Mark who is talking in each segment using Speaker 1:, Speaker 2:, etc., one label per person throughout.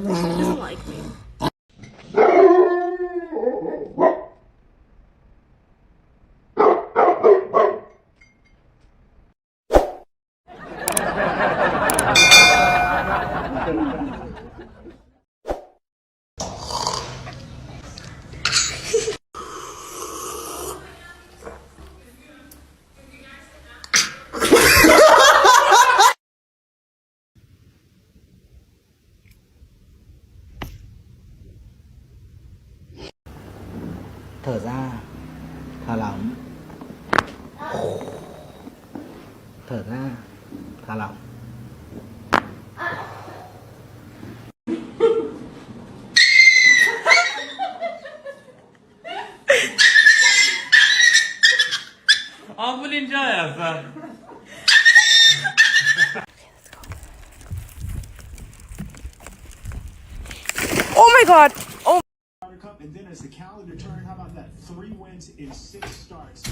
Speaker 1: doesn't like me.
Speaker 2: Thở ra, thả lỏng. Thở ra, thả lỏng.
Speaker 3: 아, 분인자였어.
Speaker 1: Oh my god! Oh.
Speaker 4: And then as the calendar turned, how about that? 3 wins in 6 starts. So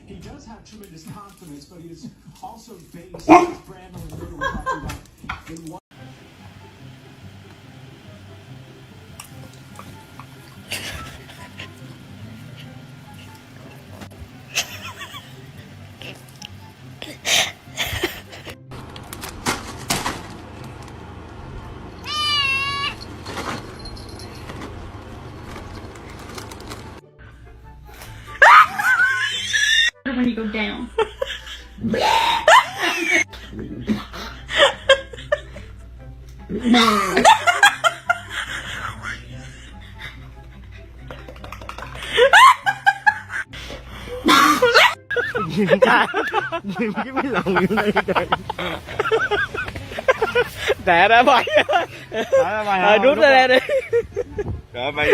Speaker 4: he does have tremendous confidence, but he is also based his brand on the middle we're talking about in one.
Speaker 5: When you go down.
Speaker 2: Nhìn cái lòng như này đây.
Speaker 3: Tè ra mày. Rút ra đi. Rồi mày.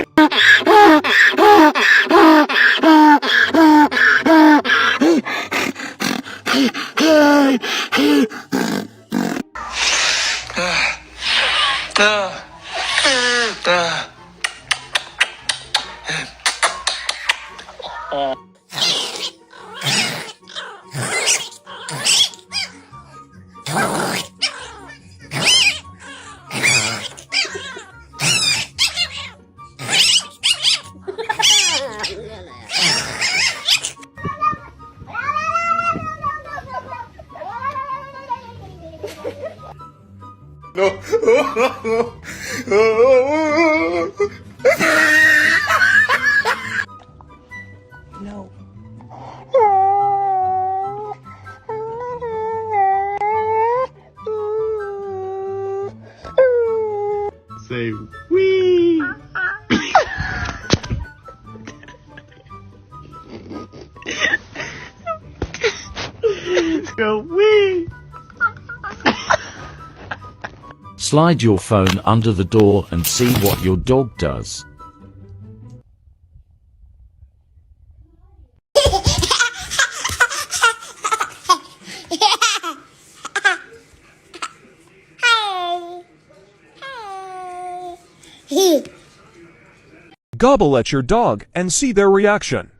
Speaker 3: No.
Speaker 1: No.
Speaker 3: Say wee. Go wee.
Speaker 6: Slide your phone under the door and see what your dog does.
Speaker 7: Gobble at your dog and see their reaction.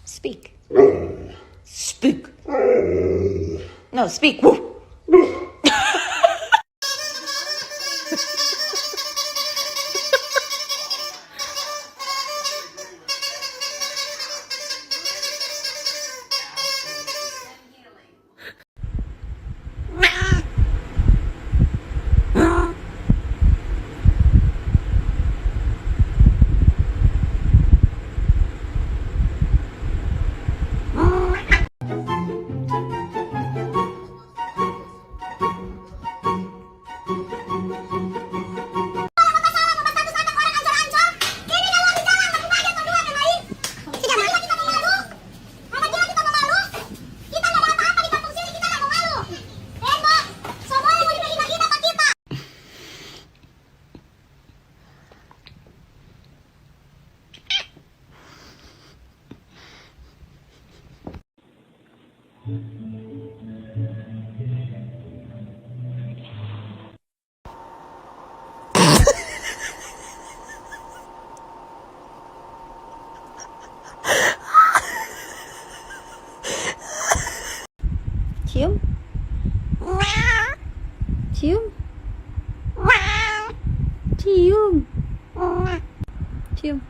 Speaker 1: Speak. Speak. No, speak. Woo. you.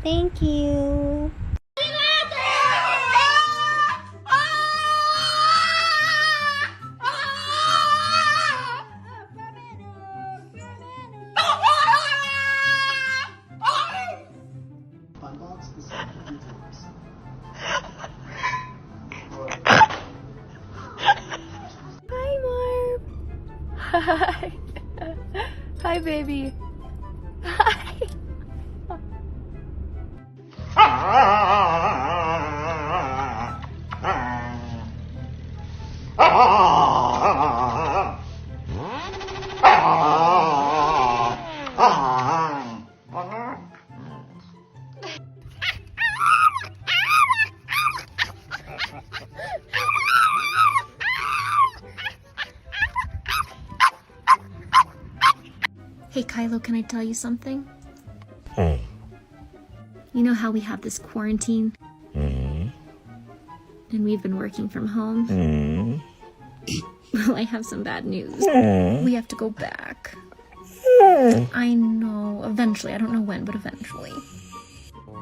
Speaker 1: Thank you. Hi, Marv. Hi. Hi, baby. Hi. Hey, Kylo, can I tell you something? You know how we have this quarantine? And we've been working from home? Well, I have some bad news. We have to go back. I know. Eventually. I don't know when, but eventually.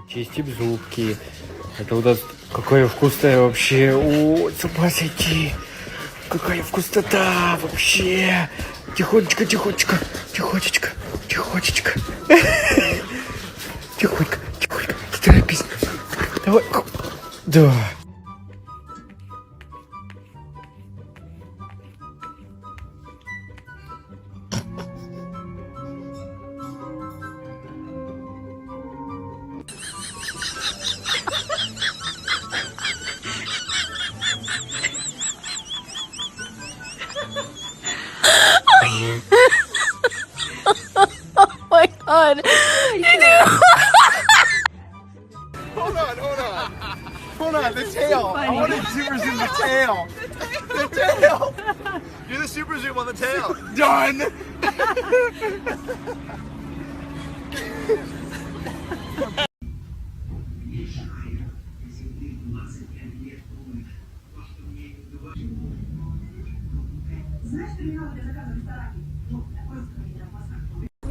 Speaker 3: Чистим зубки. Это у нас какое вкусное вообще. О, с ума сойти. Какая вкуснота вообще. Тихонечко, тихонечко, тихонечко, тихонечко. Тихонько, тихонько. Не торопись. Давай. Да.
Speaker 1: Oh my god.
Speaker 2: Hold on, the tail. I want to super zoom the tail. The tail. Do the super zoom on the tail. Done.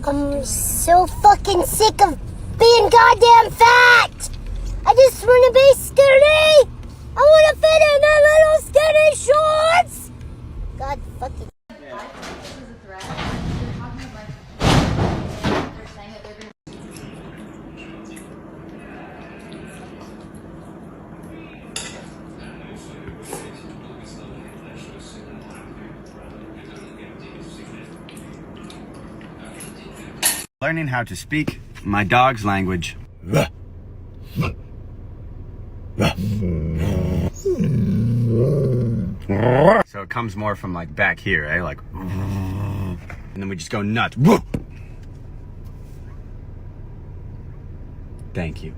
Speaker 5: I'm so fucking sick of being goddamn fat! I just want to be skinny! I want to fit in the little skinny shorts! God fucking...
Speaker 2: Learning how to speak my dog's language. So it comes more from like back here, eh? Like, and then we just go nuts. Thank you.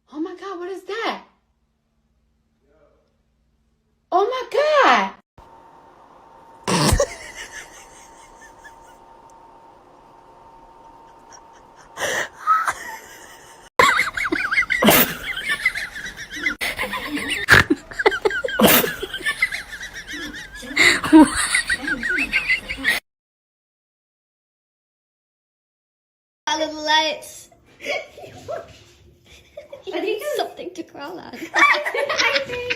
Speaker 1: Oh my god, what is that? Oh my god!
Speaker 5: Little lights. I need something to crawl on.
Speaker 8: Hi, bud.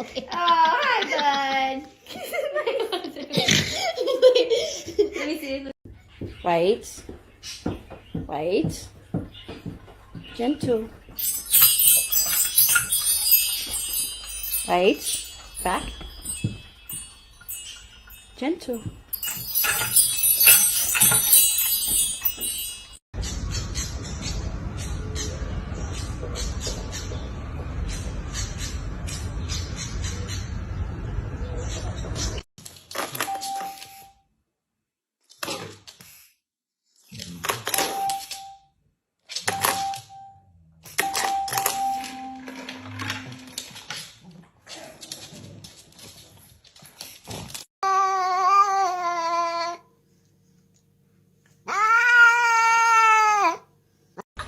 Speaker 5: Okay.
Speaker 8: Oh, hi, bud. Let me see.
Speaker 1: Right?
Speaker 9: Wait. Gentle. Wait. Back. Gentle.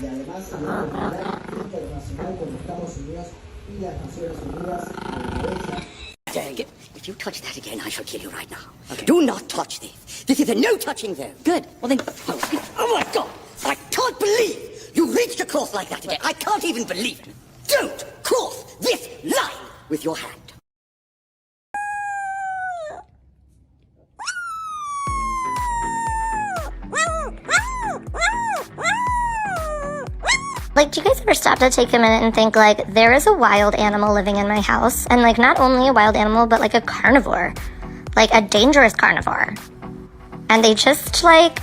Speaker 10: Y además se llama la Química Internacional con Estados Unidos y las Naciones Unidas de derecha.
Speaker 11: Dang it. If you touch that again, I shall kill you right now. Okay. Do not touch this. This is a no touching zone. Good. Well then, oh my God. I can't believe you reached across like that again. I can't even believe it. Don't cross this line with your hand.
Speaker 5: Like, do you guys ever stop to take a minute and think, like, there is a wild animal living in my house? And, like, not only a wild animal, but, like, a carnivore. Like, a dangerous carnivore. And they just, like,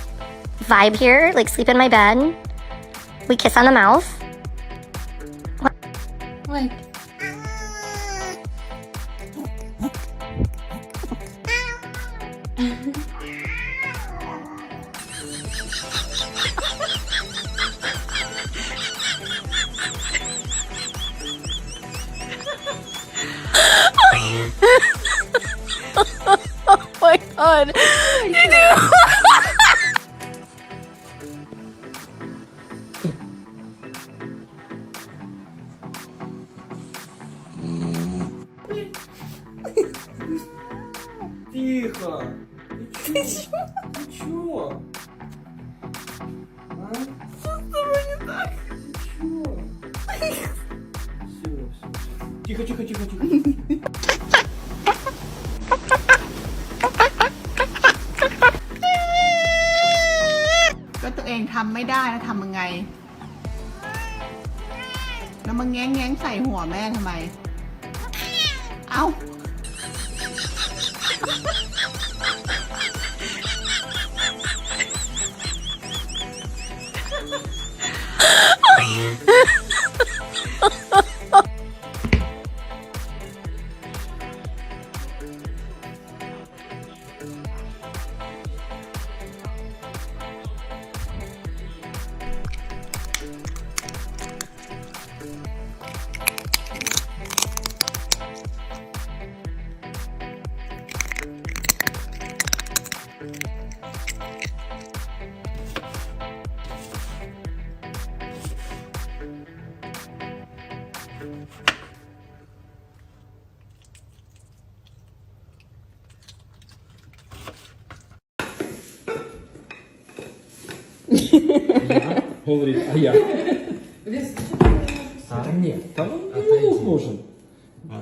Speaker 5: vibe here, like, sleep in my bed. We kiss on the mouth. What?
Speaker 9: Like. Oh my God.
Speaker 3: Тихо. Ты чё? Ты чё? А? Что с тобой не так? Ты чё? Всё. Тихо, тихо, тихо, тихо.
Speaker 12: ก็ตัวเองทำไม่ได้นะทำยังไง แล้วมาแง้งใส่หัวแม่ทำไม เอ้า
Speaker 3: Говорит, а я? А нет, там нужен.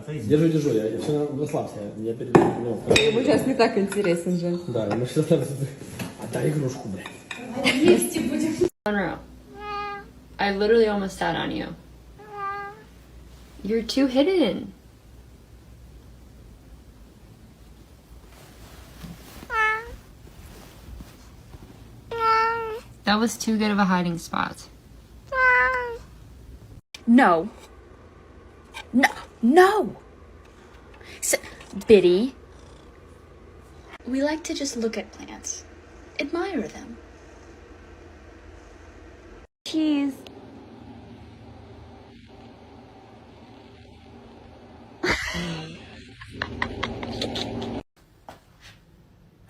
Speaker 3: Держу, держу, я все расслабься. Я передумал.
Speaker 9: Ему сейчас не так интересен же.
Speaker 3: Да, ему сейчас отдай игрушку, блядь.
Speaker 9: Вместе будем. I literally almost sat on you. You're too hidden. That was too good of a hiding spot. No. No. No. Biddy. We like to just look at plants. Admire them. Cheese.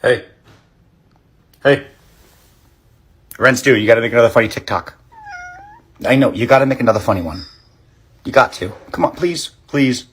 Speaker 2: Hey. Hey. Ren Stew, you gotta make another funny TikTok. I know, you gotta make another funny one. You got to. Come on, please, please.